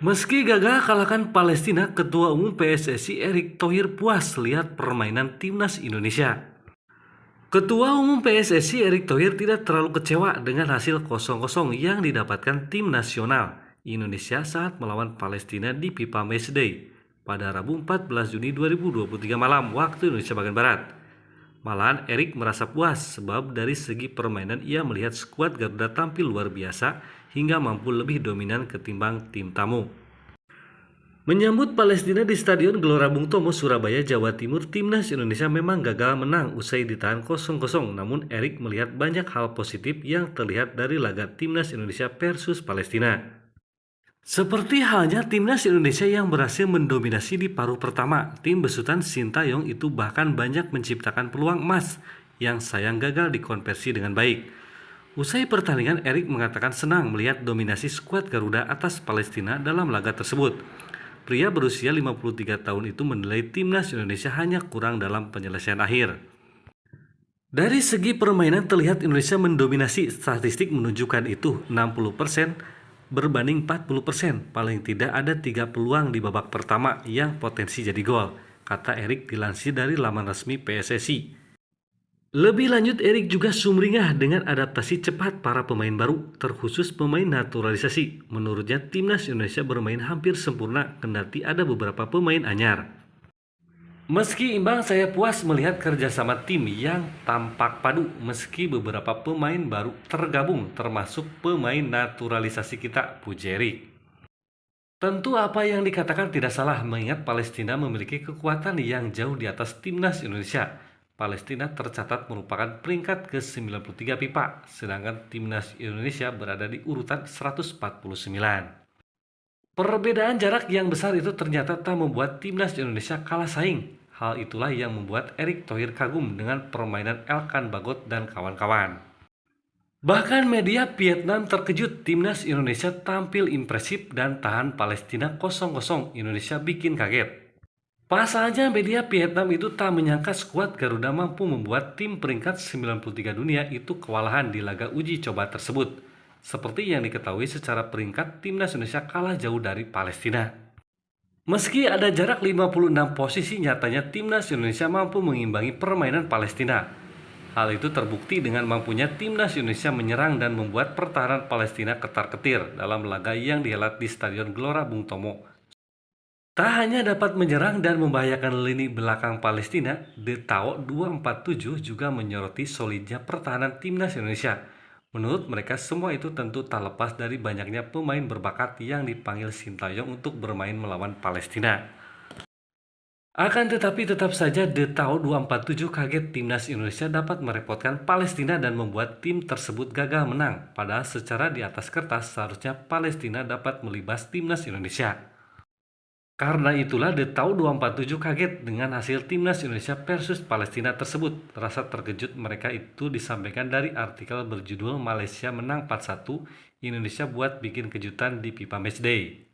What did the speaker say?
Meski gagal kalahkan Palestina, Ketua Umum PSSI Erick Thohir puas lihat permainan timnas Indonesia. Ketua Umum PSSI Erick Thohir tidak terlalu kecewa dengan hasil 0-0 yang didapatkan tim nasional Indonesia saat melawan Palestina di FIFA Matchday pada Rabu 14 Juni 2023 malam waktu Indonesia bagian Barat. Malahan Erick merasa puas sebab dari segi permainan ia melihat skuad Garuda tampil luar biasa hingga mampu lebih dominan ketimbang tim tamu. Menyambut Palestina di Stadion Gelora Bung Tomo, Surabaya, Jawa Timur, timnas Indonesia memang gagal menang usai ditahan 0-0. Namun Erick melihat banyak hal positif yang terlihat dari laga timnas Indonesia versus Palestina. Seperti halnya timnas Indonesia yang berhasil mendominasi di paruh pertama, tim besutan Sintayong itu bahkan banyak menciptakan peluang emas yang sayang gagal dikonversi dengan baik. Usai pertandingan, Erick mengatakan senang melihat dominasi skuad Garuda atas Palestina dalam laga tersebut. Pria berusia 53 tahun itu menilai timnas Indonesia hanya kurang dalam penyelesaian akhir. Dari segi permainan terlihat Indonesia mendominasi, statistik menunjukkan itu 60% berbanding 40%. Paling tidak ada 3 peluang di babak pertama yang potensi jadi gol, kata Erick dilansir dari laman resmi PSSI. Lebih lanjut, Erick juga sumringah dengan adaptasi cepat para pemain baru, terkhusus pemain naturalisasi. Menurutnya, timnas Indonesia bermain hampir sempurna kendati ada beberapa pemain anyar. Meski imbang, saya puas melihat kerjasama tim yang tampak padu meski beberapa pemain baru tergabung termasuk pemain naturalisasi kita, puji Erick. Tentu apa yang dikatakan tidak salah mengingat Palestina memiliki kekuatan yang jauh di atas timnas Indonesia. Palestina tercatat merupakan peringkat ke-93 FIFA, sedangkan timnas Indonesia berada di urutan 149. Perbedaan jarak yang besar itu ternyata tak membuat timnas Indonesia kalah saing. Hal itulah yang membuat Erick Thohir kagum dengan permainan Elkan Bagot dan kawan-kawan. Bahkan media Vietnam terkejut timnas Indonesia tampil impresif dan tahan Palestina 0-0. Indonesia bikin kaget. Pasalnya media Vietnam itu tak menyangka skuad Garuda mampu membuat tim peringkat 93 dunia itu kewalahan di laga uji coba tersebut. Seperti yang diketahui secara peringkat, timnas Indonesia kalah jauh dari Palestina. Meski ada jarak 56 posisi, nyatanya timnas Indonesia mampu mengimbangi permainan Palestina. Hal itu terbukti dengan mampunya timnas Indonesia menyerang dan membuat pertahanan Palestina ketar-ketir dalam laga yang dihelat di Stadion Gelora Bung Tomo. Tak hanya dapat menyerang dan membahayakan lini belakang Palestina, The Tao 247 juga menyoroti solidnya pertahanan timnas Indonesia. Menurut mereka, semua itu tentu tak lepas dari banyaknya pemain berbakat yang dipanggil Sintayong untuk bermain melawan Palestina. Akan tetapi tetap saja The Tao 247 kaget timnas Indonesia dapat merepotkan Palestina dan membuat tim tersebut gagal menang. Padahal secara di atas kertas seharusnya Palestina dapat melibas timnas Indonesia. Karena itulah The Tao 247 kaget dengan hasil timnas Indonesia versus Palestina tersebut. Rasa terkejut mereka itu disampaikan dari artikel berjudul Malaysia menang 4-1, Indonesia buat bikin kejutan di FIFA Matchday.